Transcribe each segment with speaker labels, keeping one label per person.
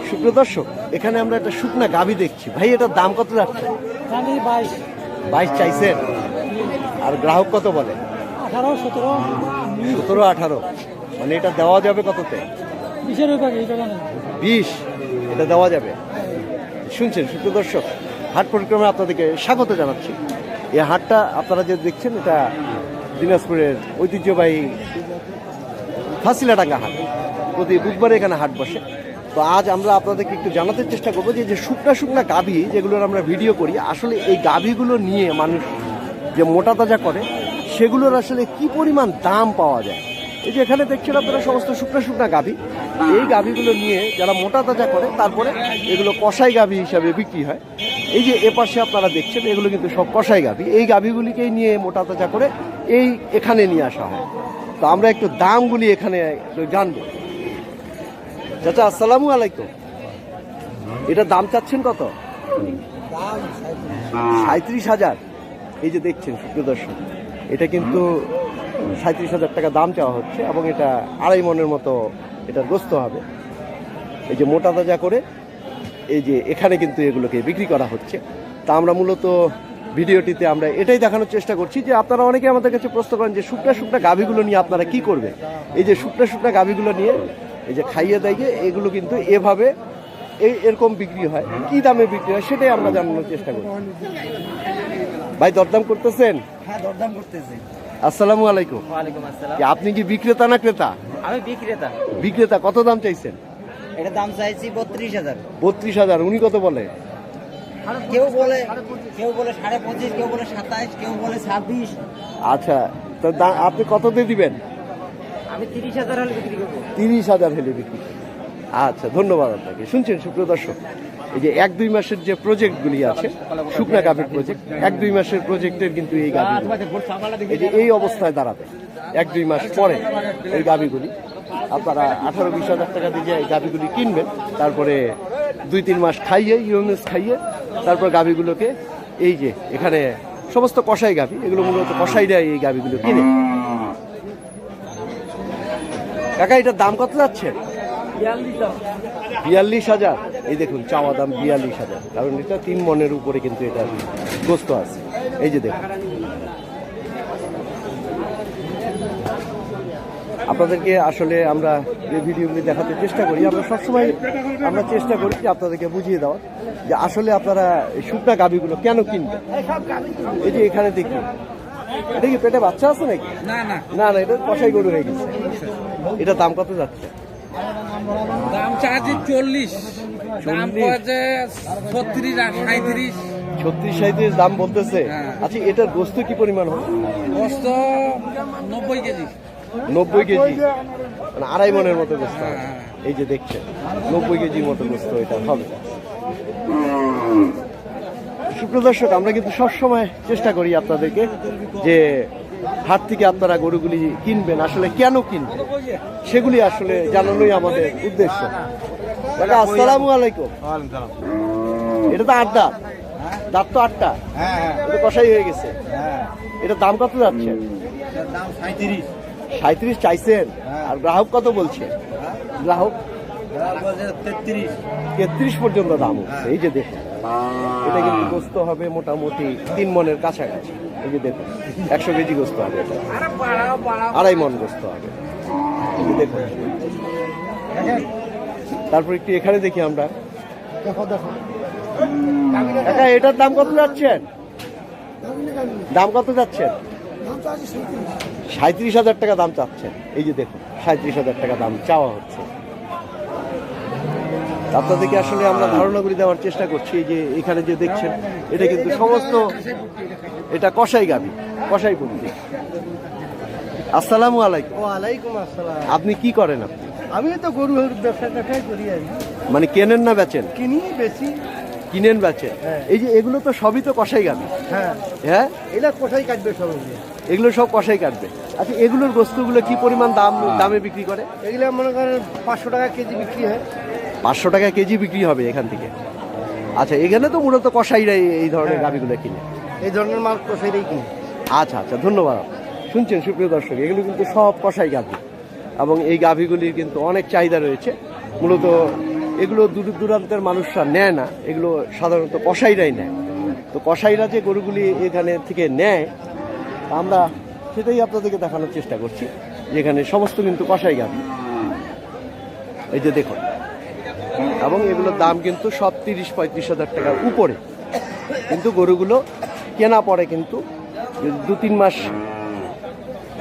Speaker 1: সুপ্রিয় দর্শক, এখানে আমরা একটা শুকনা গাভী দেখছি। ভাই, এটার দাম কত যাচ্ছে? 22 চাইছেন। আর গ্রাহক কত বলে? 17-18। মানে এটা দেওয়া যাবে কততে? 20। এটা দেওয়া যাবে। শুনছেন সুপ্রিয় দর্শক, হাট পরিক্রমায় আপনাদেরকে স্বাগত জানাচ্ছি। এই হাটটা আপনারা যে দেখছেন, এটা দিনাজপুরের ঐতিহ্যবাহী ফাঁসিলাডাঙ্গা হাট। প্রতি বুধবারে এখানে হাট বসে। তো আজ আমরা আপনাদেরকে একটু জানাতে চেষ্টা করবো যে শুকনা গাভী যেগুলোর আমরা ভিডিও করি, আসলে এই গাভীগুলো নিয়ে মানুষ যে মোটা তাজা করে, সেগুলোর আসলে কি পরিমাণ দাম পাওয়া যায়। এই যে এখানে দেখছেন আপনারা সমস্ত শুকনা গাভী। এই গাভীগুলো নিয়ে যারা মোটা তাজা করে, তারপরে এগুলো কসাই গাভী হিসাবে বিক্রি হয়। এই যে এপাশে আপনারা দেখছেন, এগুলো কিন্তু সব কসাই গাভী। এই গাভীগুলিকেই নিয়ে মোটা তাজা করে এখানে নিয়ে আসা হয়। তো আমরা একটু দামগুলি এখানে জানবো। চাচা, আসসালামু আলাইকুম। এটা দাম চাচ্ছেন কত? 37,000। এই যে দেখছেন সুপ্রিয় দর্শক, এটা কিন্তু 37,000 টাকা দাম চাওয়া হচ্ছে এবং এটা 2.5 মনের মতো এটার গোস্ত হবে। এই যে মোটা তাজা করে এই যে এখানে কিন্তু এগুলোকে বিক্রি করা হচ্ছে। তা আমরা মূলত ভিডিওটিতে আমরা এটাই দেখানোর চেষ্টা করছি যে আপনারা অনেকে আমাদের কাছে প্রশ্ন করেন যে শুকনা গাভীগুলো নিয়ে আপনারা কি করবেন। এই যে শুকনা গাভীগুলো নিয়ে এই যে খাইয়ে দাইয়ে এগুলো কিন্তু এভাবে এরকম বিক্রি হয়। কি দামে বিক্রি হয় সেটাই আমরা জানানোর চেষ্টা করি। ভাই, দরদাম করতেছেন?
Speaker 2: হ্যাঁ, দরদাম করতেছি।
Speaker 1: আসসালামু আলাইকুম।
Speaker 2: ওয়ালাইকুম আসসালাম।
Speaker 1: আপনি কি বিক্রেতা না ক্রেতা?
Speaker 2: আমি বিক্রেতা।
Speaker 1: বিক্রেতা। কত দাম চাইছেন?
Speaker 2: এটা দাম চাইছি 32,000।
Speaker 1: 32,000। উনি কত বলে?
Speaker 2: কেউ বলে 25.5, কেউ বলে 27, কেউ বলে 26।
Speaker 1: আচ্ছা, তো আপনি কত দিয়ে দিবেন?
Speaker 2: আমি 30,000 হলে বিক্রি করবো।
Speaker 1: 30,000 হলে বিক্রি। আচ্ছা, ধন্যবাদ আপনাকে। শুনছেন সুপ্রিয় দর্শক, এই যে 1-2 মাসের যে প্রজেক্টগুলি আছে, শুকনা গাভীর প্রজেক্ট, 1-2 মাসের প্রজেক্টের কিন্তু এই গাভী এই অবস্থায় দাঁড়াবে। 1-2 মাস পরে এই গাভীগুলি আপনারা 18-20,000 টাকা দিয়ে এই গাভীগুলি কিনবেন। তারপরে 2-3 মাস খাইয়ে, ইউএমএস খাইয়ে, তারপর গাভীগুলোকে এই যে এখানে সমস্ত কসাই গাভী, এগুলো মূলত কসাইরা এই গাভীগুলো কিনে। কাকা, এটার দাম কত যাচ্ছে? 42,000। এই দেখুন, চাওয়া দাম 42,000। কারণ এটা 3 মনের উপরে কিন্তু এটা গোস্ত আছে। এই যে দেখুন, আপনাদেরকে আসলে আমরা যে ভিডিওগুলি দেখাতে চেষ্টা করি, আমরা সবসময় চেষ্টা করি যে আপনাদেরকে বুঝিয়ে দেওয়ার যে আসলে আপনারা এই শুকনা গাভীগুলো কেন কিনবেন। এই যে এখানে দেখি, এটা কি পেটে বাচ্চা আছে নাকি? না, এটা কসাই গরু হয়ে গেছে। এটা দাম কত যাচ্ছে?
Speaker 3: দাম চাচ্ছি 40, দাম পড়েছে
Speaker 1: 36-37 দাম বলতেছে। আচ্ছা, এটার গোস্ত কি পরিমাণ হবে?
Speaker 3: গোস্ত 90 কেজি।
Speaker 1: 90 কেজি, মানে 2.5 মনের মতো গোস্ত হবে। এই যে দেখছেন, 90 কেজির মতো গোস্ত এটা হবে। সুপ্রিয় দর্শক, আমরা কিন্তু সবসময় চেষ্টা করি আপনাদেরকে যে হাট থেকে আপনারা গরুগুলি কিনবেন, আসলে কেন কিনবেন সেগুলি আসলে জানানোই আমাদের উদ্দেশ্য। আসসালামু আলাইকুম। এটা তো 8 দাঁত। দাঁত তো 8টা। এটা কষাই হয়ে গেছে। এটা দাম কত যাচ্ছে? 37 চাইছেন। আর গ্রাহক কত বলছে? গ্রাহক 33 পর্যন্ত দাম হচ্ছে। এই যে দেখুন, এটা কিন্তু গোস্ত হবে মোটামুটি 3 মনের কাছাকাছি। এই যে দেখুন, 100 কেজি গোস্ত হবে, এটা 2.5 মন গোস্ত হবে। এই যে দেখুন, তারপর একটু এখানে দেখি আমরা। এটার দাম কত যাচ্ছেন? দাম কত যাচ্ছেন? 37,000 টাকা দাম চাচ্ছেন। এই যে দেখুন, 37,000 টাকা দাম চাওয়া হচ্ছে। আপনাদেরকে আসলে আমরা ধারণাগুলি দেওয়ার চেষ্টা করছি। যে এখানে যে দেখছেন, এটা কিন্তু সমস্ত এটা কসাই গাভী, কসাই পুঁজি। আসসালামু আলাইকুম।
Speaker 2: ওয়ালাইকুম আসসালাম।
Speaker 1: আপনি কি করেন?
Speaker 2: আমি তো গরু ব্যবসাটাই করি।
Speaker 1: মানে কেনেন না বেচেন?
Speaker 2: কিনি, বেশি।
Speaker 1: কিনেন, বেচেন। এই যে এগুলো তো সবই তো কসাই গাভী। হ্যাঁ,
Speaker 2: এটা কষাই কাটবে সব।
Speaker 1: এগুলো সব কসাই কাটবে। আচ্ছা, এগুলোর গোস্তগুলো কি পরিমাণ দামে বিক্রি করে?
Speaker 2: এগুলো মনে করেন 500 টাকা কেজি বিক্রি হয়।
Speaker 1: 500 টাকা কেজি বিক্রি হবে এখান থেকে। আচ্ছা, এখানে তো মূলত কসাইরাই এই ধরনের গাভীগুলো কিনে।
Speaker 2: এই ধরনের মাল কষাইরাই কিনে।
Speaker 1: আচ্ছা, ধন্যবাদ। শুনছেন সুপ্রিয় দর্শক, এগুলো কিন্তু সব কসাই গাভী এবং এই গাভীগুলির কিন্তু অনেক চাহিদা রয়েছে। মূলত এগুলো দূর দূরান্তের মানুষরা নেয় না, এগুলো সাধারণত কসাইরাই নেয়। তো কসাইরা যে গরুগুলি এখানে থেকে নেয় আমরা সেটাই আপনাদেরকে দেখানোর চেষ্টা করছি, যেখানে সমস্ত কিন্তু কসাই গাভী। এই যে দেখুন, এবং এগুলোর দাম কিন্তু সব 30-35 হাজার টাকার উপরে। কিন্তু গরুগুলো কেনা পড়ে কিন্তু 2-3 মাস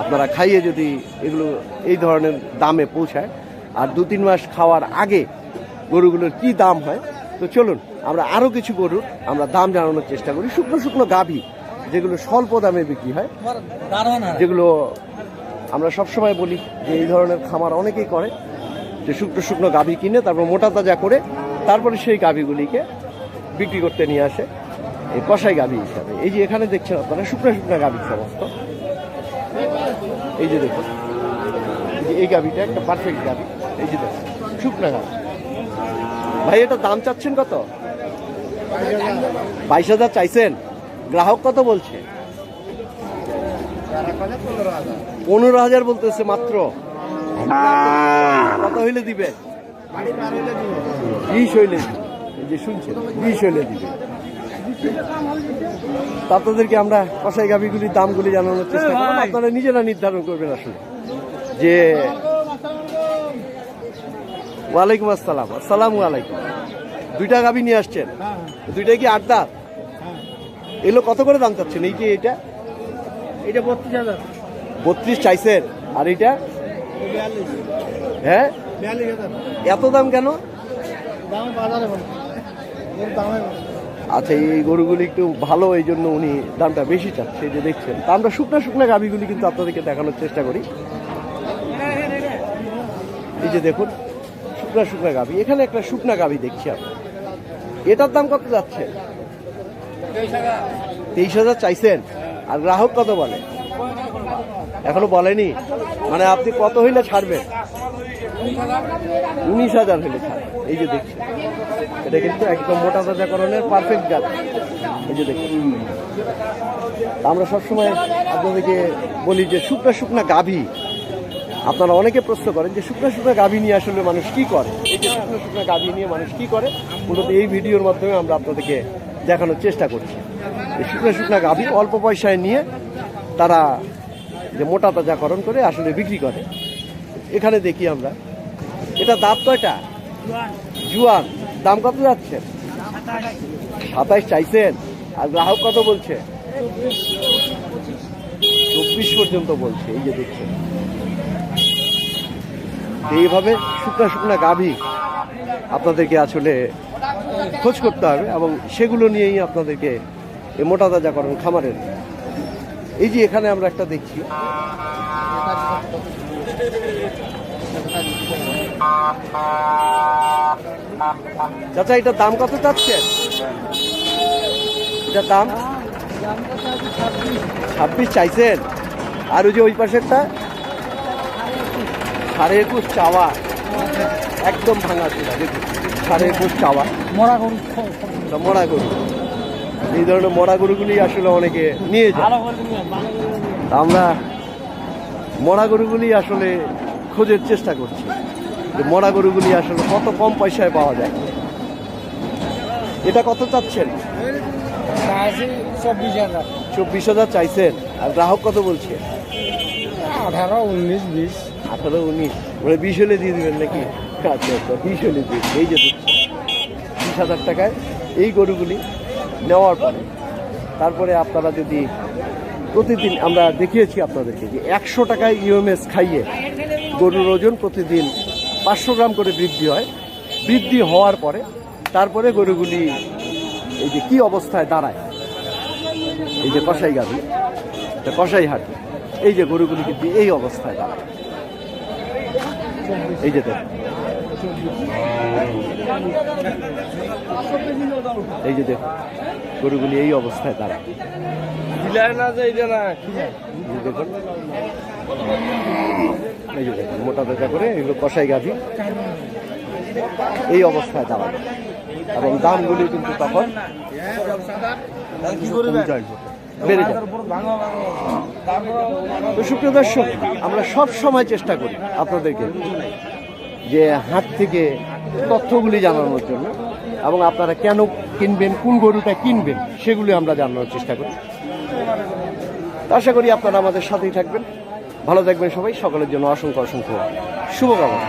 Speaker 1: আপনারা খাইয়ে যদি এগুলো এই ধরনের দামে পৌঁছায়, আর 2-3 মাস খাওয়ার আগে গরুগুলোর কি দাম হয়, তো চলুন আমরা আরও কিছু গরুর আমরা দাম জানানোর চেষ্টা করি। শুকনো শুকনো গাভী যেগুলো স্বল্প দামে বিক্রি হয়, যেগুলো আমরা সবসময় বলি যে এই ধরনের খামার অনেকেই করে, যে শুকনো শুকনো গাভী কিনে তারপর মোটা তাজা করে তারপরে সেই গাভীগুলিকে বিক্রি করতে নিয়ে আসে এই কসাই গাভী হিসাবে। এই যে এখানে দেখছেন আপনারা শুকনো শুকনো গাভী সমস্ত। এই যে দেখুন, এই গাভীটা একটা পারফেক্ট গাভী। এই যে দেখুন শুকনো গাভী। ভাই এটা দাম চাচ্ছেন কত? 22,000 চাইছেন, গ্রাহক কত বলছে? 15,000 বলতেছে মাত্র। কত হইলে দিবে? 20 হইলে দিবে। এই যে শুনছেন 20 হইলে দিবে। আপনাদেরকে আমরা কসাই গাভীগুলির দামগুলি জানানোর চেষ্টা করব, আপনারা নিজেরা নির্ধারণ করবেন আসলে যে। ওয়ালাইকুম আসসালাম। আসসালামু আলাইকুম। 2টা গাভী নিয়ে আসছেন, 2টাই কি 8 দাঁত? এগুলো কত করে দাম চাচ্ছেন? এই যে এটা
Speaker 2: 32,000।
Speaker 1: 32 চাইছেন, আর এটা? হ্যাঁ,
Speaker 2: 42,000
Speaker 1: এত দাম কেন?
Speaker 2: দাম বাজারে বলে
Speaker 1: আচ্ছা, এই গরুগুলি একটু ভালো, এই জন্য উনি দামটা বেশি চাচ্ছে। এই যে দেখছেন, তা আমরা শুকনা শুকনা গাভীগুলি কিন্তু আপনাদেরকে দেখানোর চেষ্টা করি। এই যে দেখুন শুকনা শুকনা গাভী। এখানে একটা শুকনা গাভী দেখছি আমরা, এটার দাম কত যাচ্ছে? 23,000 চাইছেন, আর গ্রাহক কত বলে? এখনো বলেনি, মানে আপনি কত হইলে ছাড়বেন? 19,000 হইলে ছাড়বেন। এই যে দেখছেন, এটা কিন্তু একদম মোটা তাজাকরণের পারফেক্ট গাভী। এই যে দেখুন, আমরা সবসময় আপনাদেরকে বলি যে শুকনা শুকনা গাভী, আপনারা অনেকে প্রশ্ন করেন যে শুকনা শুকনা গাভী নিয়ে আসলে মানুষ কি করে। এই যে শুকনা শুকনা গাভী নিয়ে মানুষ কি করে, মূলত এই ভিডিওর মাধ্যমে আমরা আপনাদেরকে দেখানোর চেষ্টা করছি। এই শুকনা শুকনা গাভী অল্প পয়সায় নিয়ে তারা যে মোটা তাজাকরণ করে আসলে বিক্রি করে। এখানে দেখি আমরা, এটা দাঁত কয়টা? জুয়ান। দাম কত যাচ্ছে? 27 চাইছেন, আর গ্রাহক কত বলছে? 24 পর্যন্ত বলছে। এই যে দেখছেন, এইভাবে শুকনা শুকনা গাভী আপনাদেরকে আসলে খোঁজ করতে হবে, এবং সেগুলো নিয়েই আপনাদেরকে এই মোটা তাজাকরণ খামারের। এই যে এখানে আমরা একটা দেখছি, চাচা এটার দাম কত চাচ্ছেন? এটার দাম 26 চাইছেন, আর ওই যে ওই পাশেরটা 21.5 চাওয়া, একদম ভাঙা ছিল। দেখুন 21.5 চাওয়া, মরা গরু। এই ধরনের মরা গরুগুলি আসলে অনেকে নিয়ে যায়। আমরা মরা গরুগুলি আসলে খোঁজের চেষ্টা করছি যে মরা গরুগুলি আসলে কত কম পয়সায় পাওয়া যায়। এটা কত চাচ্ছেন? 24,000 চাইছেন, আর গ্রাহক কত বলছে?
Speaker 2: 18, 19, 20।
Speaker 1: 18, 19 মানে 20 হলে দিয়ে দিবেন নাকি? আচ্ছা আচ্ছা, 20 হলে দিয়ে। এই যে 20,000 টাকায় এই গরুগুলি নেওয়ার পরে তারপরে আপনারা যদি প্রতিদিন, আমরা দেখিয়েছি আপনাদেরকে যে 100 টাকায় ইউএমএস খাইয়ে গরুর ওজন প্রতিদিন 500 গ্রাম করে বৃদ্ধি হয়। বৃদ্ধি হওয়ার পরে তারপরে গরুগুলি এই যে কি অবস্থায় দাঁড়ায়, এই যে কসাই গাভী, এটা কসাই হাট, এই যে গরুগুলি কিন্তু এই অবস্থায় দাঁড়ায়। এই যে দেখুন, এই যে দেখুন গরুগুলি এই অবস্থায় দাঁড়ায়। দেখুন, এই যে দেখুন মোটা তাজা করে এগুলো কসাই গাভী এই অবস্থায় দাঁড়াবে, এবং দামগুলি কিন্তু তখন বেড়ে যাবে। তো সুপ্রিয় দর্শক, আমরা সব সময় চেষ্টা করি আপনাদেরকে যে হাট থেকে তথ্যগুলি জানানোর জন্য, এবং আপনারা কেন কিনবেন, কোন গরুটা কিনবেন সেগুলি আমরা জানানোর চেষ্টা করি। তো আশা করি আপনারা আমাদের সাথেই থাকবেন। ভালো থাকবেন সবাই, সকলের জন্য অসংখ্য অসংখ্য শুভকামনা।